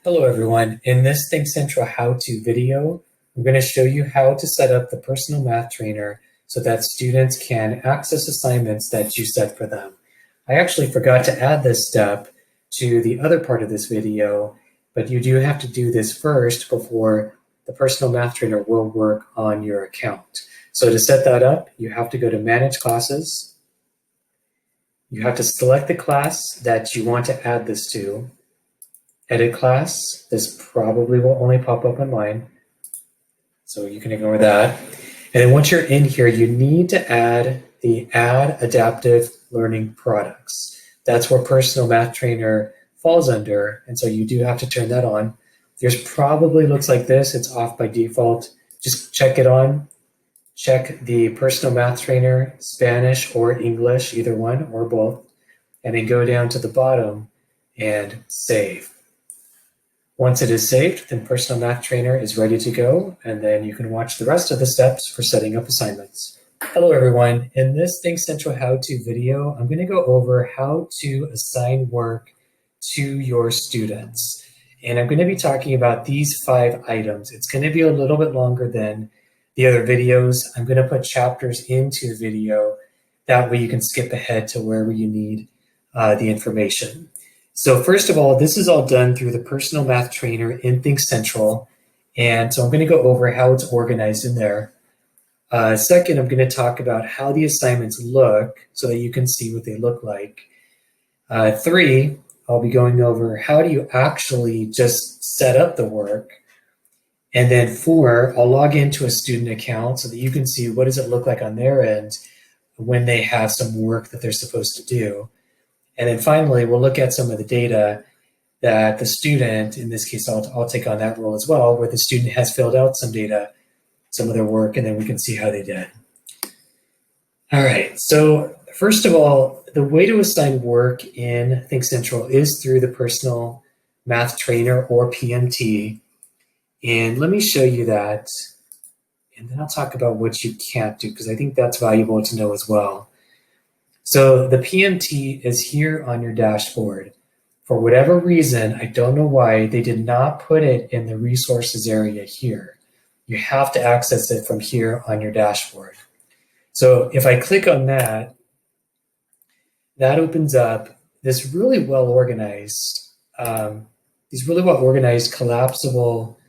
Hello everyone. In this Thinkcentral how-to video, I'm going to show you how to set up the personal math trainer so that students can access assignments that you set for them. I actually forgot to add this step to the other part of this video, but you do have to do this first before the personal math trainer will work on your account. So to set that up, you have to go to Manage Classes. You have to select the class that you want to add this to. Edit class, this probably will only pop up on mine, so you can ignore that. And then once you're in here, you need to add the Add Adaptive Learning Products. That's where Personal Math Trainer falls under, and so you do have to turn that on. Yours probably looks like this. It's off by default. Just check it on. Check the Personal Math Trainer, Spanish or English, either one or both, and then go down to the bottom and save. Once it is saved, then Personal Math Trainer is ready to go, and then you can watch the rest of the steps for setting up assignments. Hello everyone. In this Thinkcentral how-to video, I'm going to go over how to assign work to your students. And I'm going to be talking about these 5 items. It's going to be a little bit longer than the other videos. I'm going to put chapters into the video. That way you can skip ahead to wherever you need the information. So first of all, this is all done through the Personal Math Trainer in Thinkcentral. And so I'm going to go over how it's organized in there. Second, I'm going to talk about how the assignments look so that you can see what they look like. 3, I'll be going over how do you actually just set up the work. And then 4, I'll log into a student account so that you can see what does it look like on their end when they have some work that they're supposed to do. And then finally, we'll look at some of the data that the student, in this case, I'll take on that role as well, where the student has filled out some data, some of their work, and then we can see how they did. All right, so first of all, the way to assign work in Thinkcentral is through the Personal Math Trainer or PMT. And let me show you that, and then I'll talk about what you can't do, because I think that's valuable to know as well. So the PMT is here on your dashboard. For whatever reason, I don't know why, they did not put it in the resources area here. You have to access it from here on your dashboard. So if I click on that, that opens up this really well organized, collapsible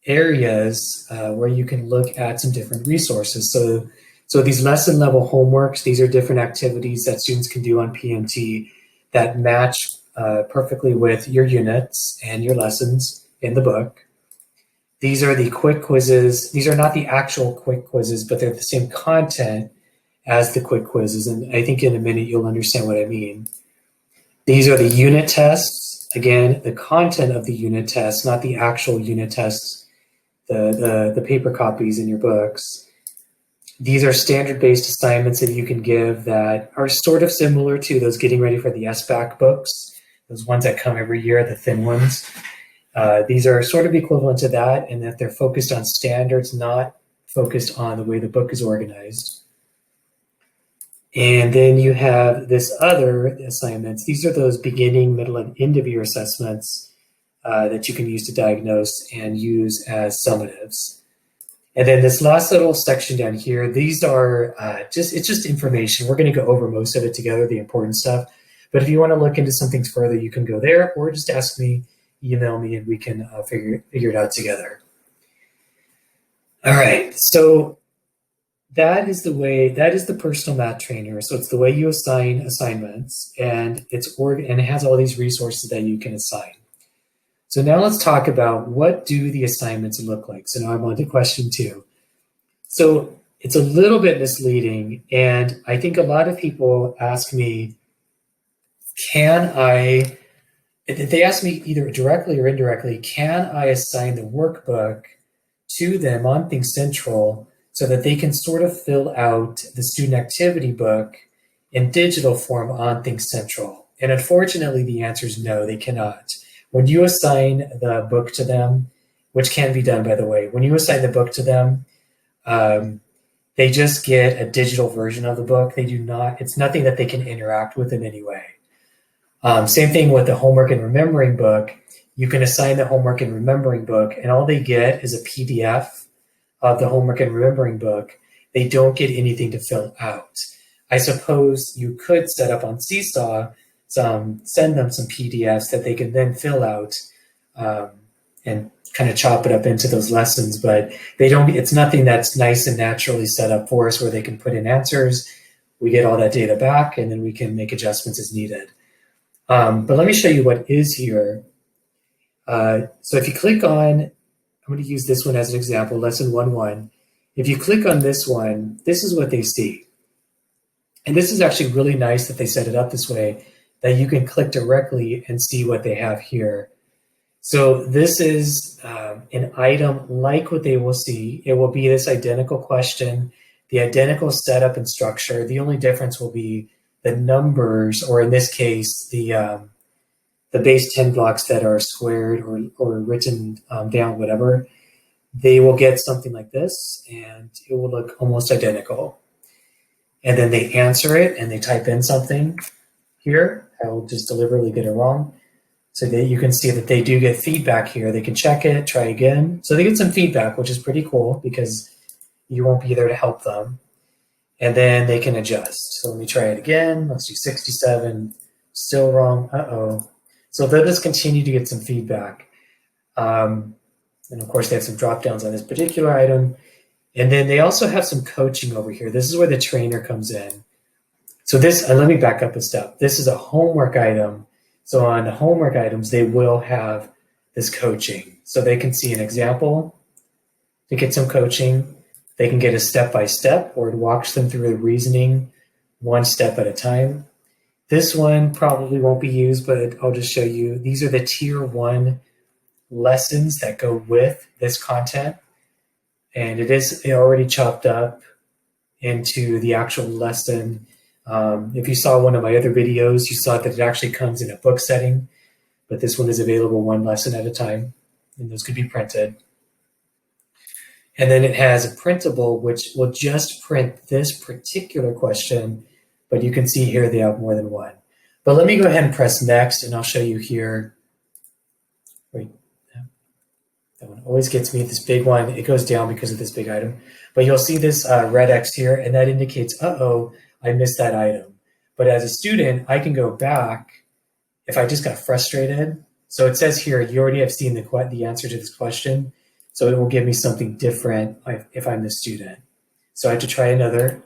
areas where you can look at some different resources. So these lesson level homeworks, these are different activities that students can do on PMT that match perfectly with your units and your lessons in the book. These are the quick quizzes. These are not the actual quick quizzes, but they're the same content as the quick quizzes. And I think in a minute you'll understand what I mean. These are the unit tests. Again, the content of the unit tests, not the actual unit tests, the paper copies in your books. These are standard-based assignments that you can give that are sort of similar to those Getting Ready for the SBAC books, those ones that come every year, the thin ones. These are sort of equivalent to that in that they're focused on standards, not focused on the way the book is organized. And then you have this other assignments. These are those beginning, middle, and end of year assessments that you can use to diagnose and use as summatives. And then this last little section down here, these are it's just information. We're going to go over most of it together, the important stuff. But if you want to look into some things further, you can go there or just ask me, email me, and we can figure it out together. All right, so that is the Personal Math Trainer. So it's the way you assign assignments, and it has all these resources that you can assign. So now let's talk about what do the assignments look like. So now I'm on to question 2. So it's a little bit misleading, and I think a lot of people ask me, they ask me either directly or indirectly, can I assign the workbook to them on Thinkcentral so that they can sort of fill out the student activity book in digital form on Thinkcentral? And unfortunately, the answer is no, they cannot. When you assign the book to them, which can be done, by the way, when you assign the book to them, they just get a digital version of the book. It's nothing that they can interact with in any way. Same thing with the homework and remembering book. You can assign the homework and remembering book, and all they get is a PDF of the homework and remembering book. They don't get anything to fill out. I suppose you could set up on Seesaw, send them some PDFs that they can then fill out and kind of chop it up into those lessons, but they don't. It's nothing that's nice and naturally set up for us where they can put in answers. We get all that data back, and then we can make adjustments as needed. But let me show you what is here. So if you click on, I'm going to use this one as an example, lesson 1.1. If you click on this one, this is what they see. And this is actually really nice that they set it up this way, that you can click directly and see what they have here. So this is an item like what they will see. It will be this identical question, the identical setup and structure. The only difference will be the numbers, or in this case, the base 10 blocks that are squared or written down, whatever. They will get something like this, and it will look almost identical. And then they answer it, and they type in something here. I will just deliberately get it wrong. So that you can see that they do get feedback here. They can check it, try again. So they get some feedback, which is pretty cool because you won't be there to help them. And then they can adjust. So let me try it again. Let's do 67. Still wrong. Uh-oh. So they'll just continue to get some feedback. And of course, they have some drop downs on this particular item. And then they also have some coaching over here. This is where the trainer comes in. So this, let me back up a step. This is a homework item. So on the homework items, they will have this coaching. So they can see an example to get some coaching. They can get a step-by-step, or it walks them through the reasoning one step at a time. This one probably won't be used, but I'll just show you. These are the tier 1 lessons that go with this content. And it is already chopped up into the actual lesson. If you saw one of my other videos, you saw that it actually comes in a book setting, but this one is available one lesson at a time, and those could be printed. And then it has a printable, which will just print this particular question, but you can see here they have more than one. But let me go ahead and press next, and I'll show you here. Wait, that one always gets me, this big one. It goes down because of this big item. But you'll see this red X here, and that indicates, uh-oh, I missed that item. But as a student, I can go back if I just got frustrated. So it says here, you already have seen the answer to this question. So it will give me something different if I'm the student. So I have to try another.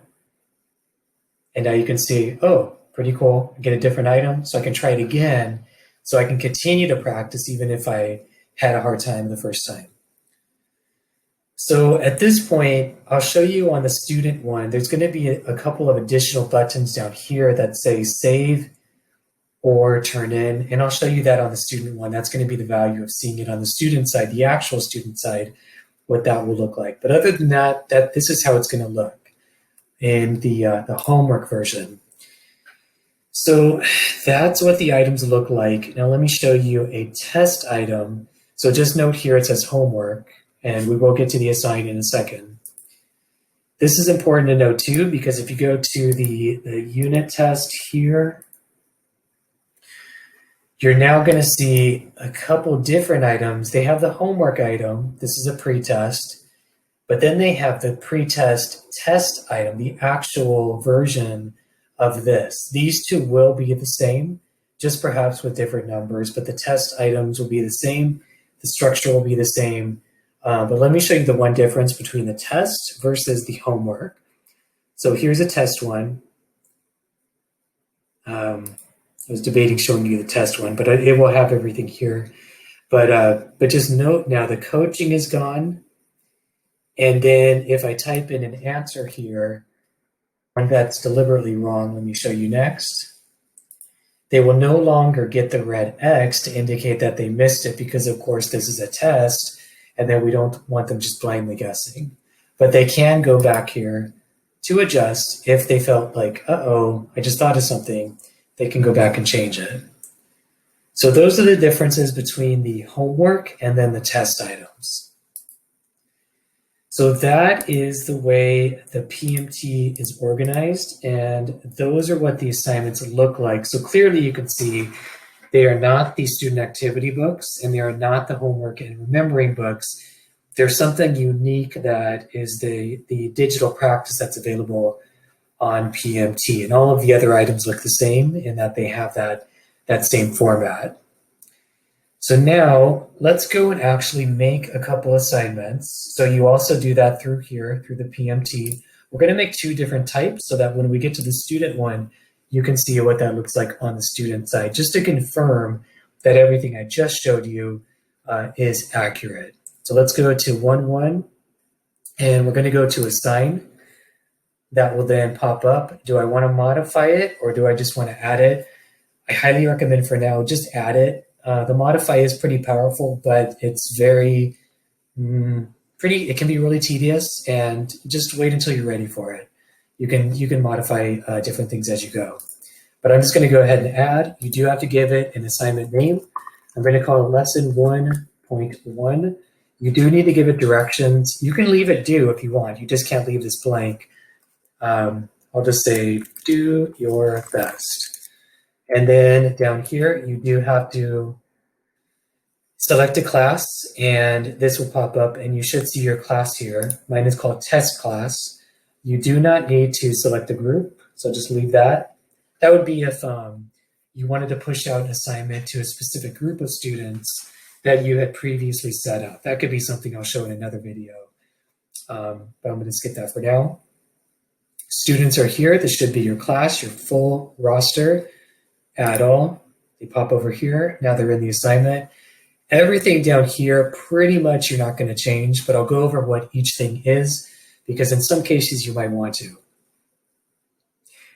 And now you can see, oh, pretty cool. I get a different item. So I can try it again. So I can continue to practice even if I had a hard time the first time. So at this point, I'll show you on the student one, there's going to be a couple of additional buttons down here that say save or turn in. And I'll show you that on the student one. That's going to be the value of seeing it on the student side, the actual student side, what that will look like. But other than that, this is how it's going to look in the homework version. So that's what the items look like. Now let me show you a test item. So just note here it says homework, and we will get to the assign in a second. This is important to note too, because if you go to the unit test here, you're now going to see a couple different items. They have the homework item. This is a pretest, but then they have the pretest test item, the actual version of this. These two will be the same, just perhaps with different numbers, but the test items will be the same. The structure will be the same. But let me show you the one difference between the test versus the homework. So here's a test one. I was debating showing you the test one, but it will have everything here. But just note now the coaching is gone. And then if I type in an answer here, one that's deliberately wrong, let me show you next. They will no longer get the red X to indicate that they missed it because, of course, this is a test, and then we don't want them just blindly guessing. But they can go back here to adjust if they felt like, uh-oh, I just thought of something. They can go back and change it. So those are the differences between the homework and then the test items. So that is the way the PMT is organized, and those are what the assignments look like. So clearly you can see they are not the student activity books, and they are not the homework and remembering books. There's something unique that is the digital practice that's available on PMT, and all of the other items look the same in that they have that same format. So now let's go and actually make a couple assignments. So you also do that through here, through the PMT. We're going to make two different types so that when we get to the student one, you can see what that looks like on the student side, just to confirm that everything I just showed you is accurate. So let's go to 1.1, and we're going to go to assign. That will then pop up. Do I want to modify it, or do I just want to add it? I highly recommend for now, just add it. The modify is pretty powerful, but it's very it can be really tedious, and just wait until you're ready for it. You can modify different things as you go. But I'm just going to go ahead and add. You do have to give it an assignment name. I'm going to call it lesson 1.1. You do need to give it directions. You can leave it due if you want. You just can't leave this blank. I'll just say do your best. And then down here, you do have to select a class, and this will pop up, and you should see your class here. Mine is called test class. You do not need to select a group, so just leave that. That would be if you wanted to push out an assignment to a specific group of students that you had previously set up. That could be something I'll show in another video, but I'm going to skip that for now. Students are here. This should be your class, your full roster. Add all. They pop over here. Now they're in the assignment. Everything down here, pretty much you're not going to change, but I'll go over what each thing is, because in some cases you might want to.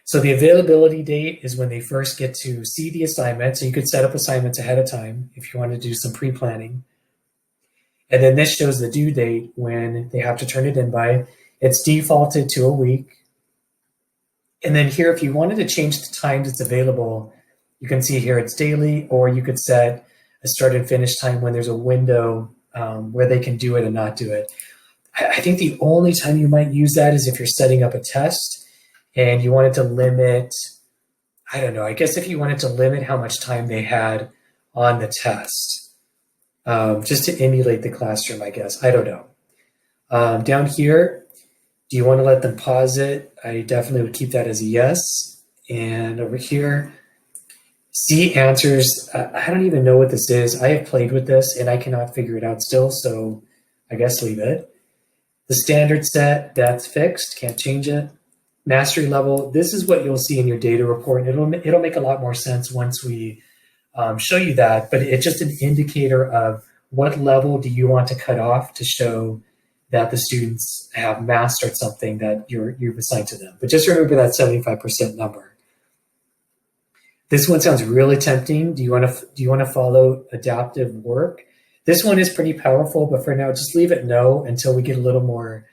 So the availability date is when they first get to see the assignment. So you could set up assignments ahead of time if you want to do some pre-planning. And then this shows the due date when they have to turn it in by. It's defaulted to a week. And then here, if you wanted to change the times it's available, you can see here it's daily, or you could set a start and finish time when there's a window where they can do it and not do it. I think the only time you might use that is if you're setting up a test and you wanted to limit, I don't know, I guess if you wanted to limit how much time they had on the test, just to emulate the classroom, I guess. I don't know. Down here, do you want to let them pause it? I definitely would keep that as a yes. And over here, see answers. I don't even know what this is. I have played with this and I cannot figure it out still, so I guess leave it. The standard set, that's fixed, can't change it. Mastery level, this is what you'll see in your data report. It'll make a lot more sense once we show you that, but it's just an indicator of what level do you want to cut off to show that the students have mastered something that you've assigned to them. But just remember that 75% number. This one sounds really tempting. Do you want to follow adaptive work? This one is pretty powerful, but for now, just leave it no until we get a little more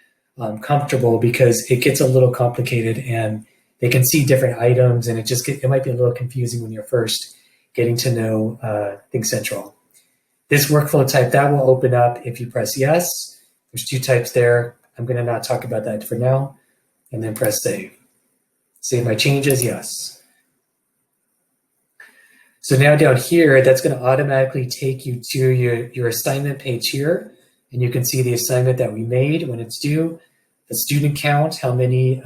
comfortable, because it gets a little complicated and they can see different items, and it might be a little confusing when you're first getting to know Thinkcentral. This workflow type, that will open up if you press yes. There's two types there. I'm going to not talk about that for now, and then press save. Save my changes, yes. So now down here, that's going to automatically take you to your assignment page here, and you can see the assignment that we made when it's due, the student count, how many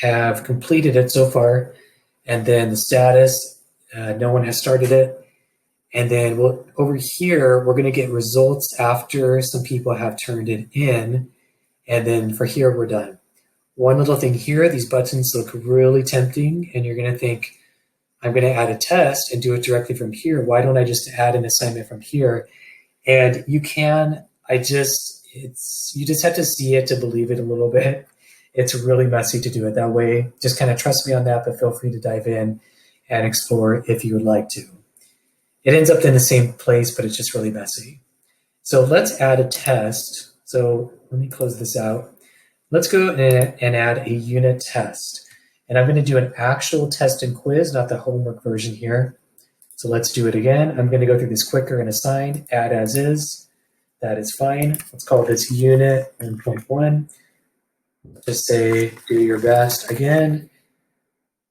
have completed it so far, and then the status, no one has started it. And then over here, we're going to get results after some people have turned it in. And then for here, we're done. One little thing here, these buttons look really tempting, and you're going to think, I'm going to add a test and do it directly from here. Why don't I just add an assignment from here? And you can, you just have to see it to believe it a little bit. It's really messy to do it that way. Just kind of trust me on that, but feel free to dive in and explore if you would like to. It ends up in the same place, but it's just really messy. So let's add a test. So let me close this out. Let's go and add a unit test. And I'm going to do an actual test and quiz, not the homework version here. So let's do it again. I'm going to go through this quicker and assign, add as is. that is fine. Let's call this unit 1.1. Just say, do your best. Again,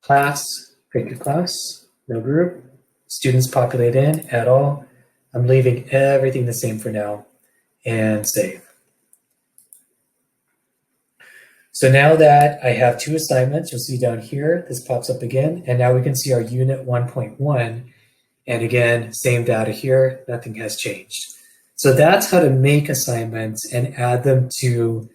class, pick your class, no group. Students populate in at all. I'm leaving everything the same for now, and save. So now that I have 2 assignments, you'll see down here, this pops up again, and now we can see our unit 1.1, and again, same data here, nothing has changed. So that's how to make assignments and add them to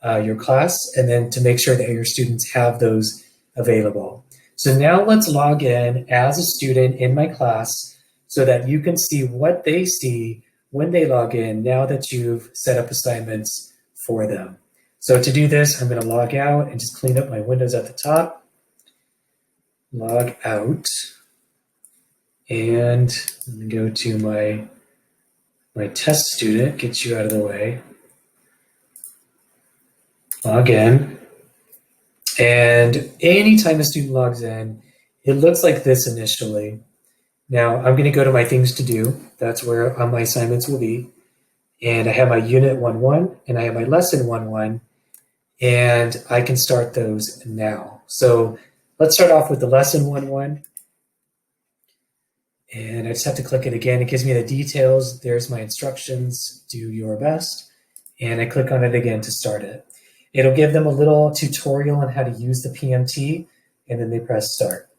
your class, and then to make sure that your students have those available. So now let's log in as a student in my class so that you can see what they see when they log in now that you've set up assignments for them. So to do this, I'm going to log out and just clean up my windows at the top. Log out. And I'm going to go to my test student, get you out of the way. Log in. And anytime a student logs in, it looks like this initially. Now I'm going to go to my things to do. That's where my assignments will be. And I have my unit 1.1 and I have my lesson 1.1. And I can start those now. So let's start off with the lesson 1.1. And I just have to click it again. It gives me the details. There's my instructions, do your best. And I click on it again to start it. It'll give them a little tutorial on how to use the PMT, and then they press start.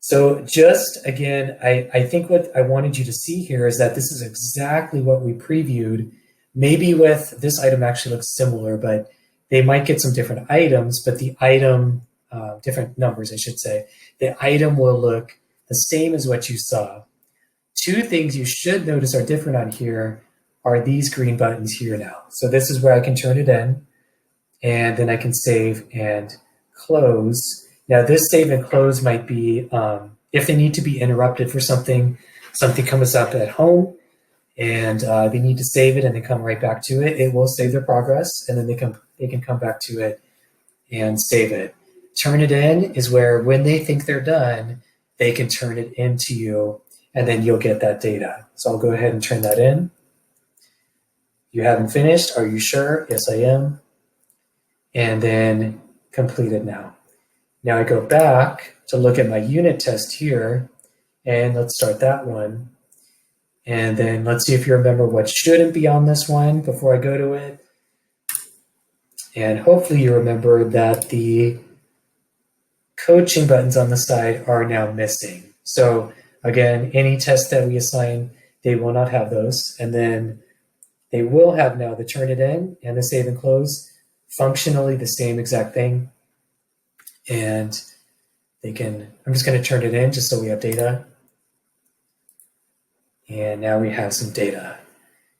So just again, I think what I wanted you to see here is that this is exactly what we previewed. Maybe with this item actually looks similar, but they might get some different items, but the item, different numbers, I should say, the item will look the same as what you saw. 2 things you should notice are different on here are these green buttons here now. So this is where I can turn it in, and then I can save and close. Now this save and close might be, if they need to be interrupted for something comes up at home, and they need to save it and then come right back to it, it will save their progress, and then they can come back to it and save it. Turn it in is where when they think they're done, they can turn it into you, and then you'll get that data. So I'll go ahead and turn that in. You haven't finished, are you sure? Yes, I am. And then completed now. Now I go back to look at my unit test here, and let's start that one. And then let's see if you remember what shouldn't be on this one before I go to it. And hopefully you remember that the coaching buttons on the side are now missing. So again, any test that we assign, they will not have those. And then they will have now the turn it in and the save and close, functionally the same exact thing. And they can, I'm just going to turn it in just so we have data. And now we have some data.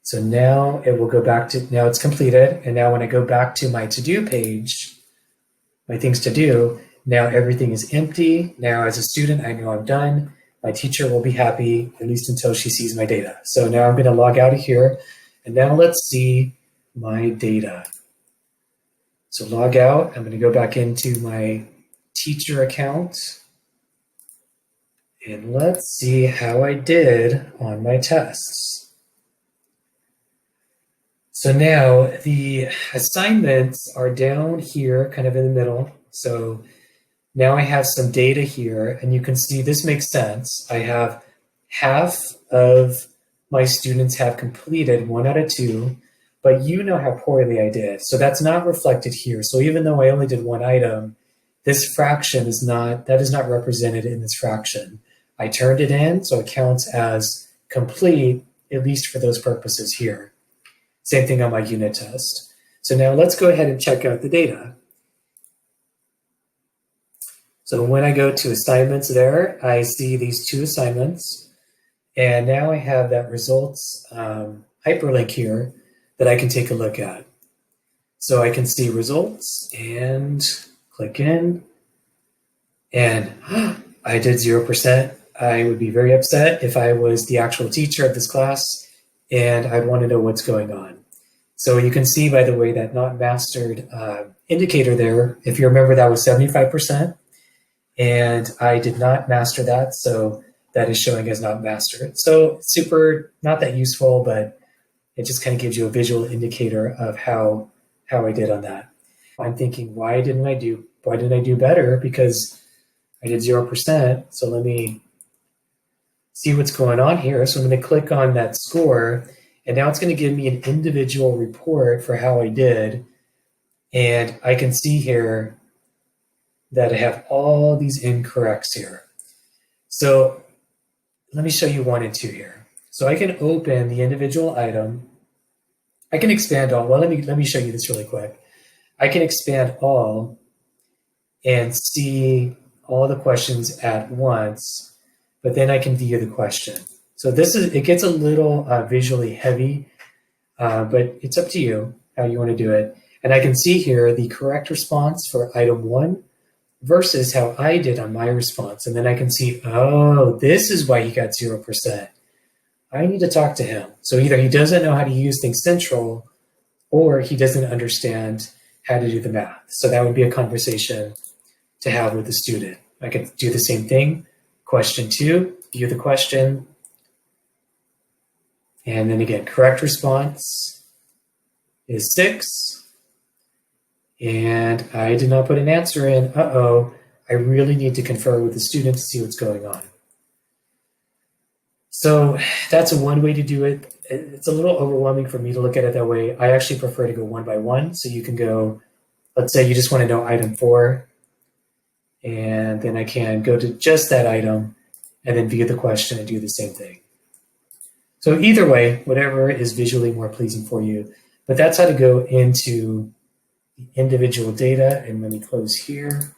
So now it will go back to, now it's completed. And now when I go back to my to-do page, my things to do, now everything is empty. Now as a student, I know I'm done. My teacher will be happy, at least until she sees my data. So now I'm going to log out of here. And now let's see my data. So log out. I'm going to go back into my teacher account. And let's see how I did on my tests. So now the assignments are down here, kind of in the middle. So now I have some data here, and you can see this makes sense. I have half of my students have completed 1 out of 2, but you know how poorly I did. So that's not reflected here. So even though I only did 1 item, this fraction is not, that is not represented in this fraction. I turned it in, so it counts as complete, at least for those purposes here. Same thing on my unit test. So now let's go ahead and check out the data. So when I go to assignments there, I see these 2 assignments. And now I have that results hyperlink here that I can take a look at. So I can see results and click in. And I did 0%. I would be very upset if I was the actual teacher of this class, and I'd want to know what's going on. So you can see by the way that not mastered indicator there, if you remember, that was 75%. And I did not master that, so that is showing as not mastered. So super, not that useful, but it just kind of gives you a visual indicator of how I did on that. I'm thinking, why didn't I do better? Because I did 0%. So let me see what's going on here. So I'm going to click on that score, and now it's going to give me an individual report for how I did. And I can see here that I have all these incorrects here. So let me show you 1 and 2 here. So I can open the individual item. I can expand all. Well, let me show you this really quick. I can expand all and see all the questions at once, but then I can view the question. So it gets a little visually heavy, but it's up to you how you want to do it. And I can see here the correct response for item 1 versus how I did on my response. And then I can see, oh, this is why he got 0%. I need to talk to him. So either he doesn't know how to use Thinkcentral, or he doesn't understand how to do the math. So that would be a conversation to have with the student. I could do the same thing. Question 2, view the question. And then again, correct response is 6. And I did not put an answer in. Uh-oh, I really need to confer with the student to see what's going on. So that's one way to do it. It's a little overwhelming for me to look at it that way. I actually prefer to go 1 by 1. So you can go, let's say you just want to know item 4, and then I can go to just that item and then view the question and do the same thing. So either way, whatever is visually more pleasing for you, but that's how to go into the individual data. And let me close here.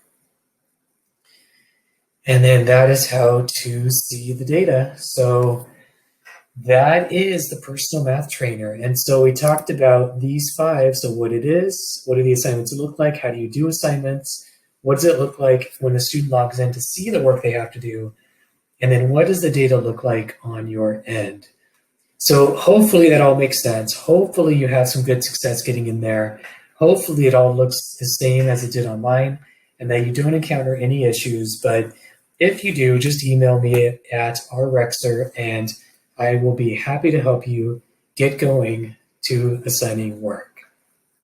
And then that is how to see the data. So that is the personal math trainer. And so we talked about these 5. So what it is, what do the assignments look like? How do you do assignments? What does it look like when a student logs in to see the work they have to do? And then what does the data look like on your end? So hopefully that all makes sense. Hopefully you have some good success getting in there. Hopefully it all looks the same as it did on mine, and that you don't encounter any issues. But if you do, just email me at rrexer, and I will be happy to help you get going to assigning work.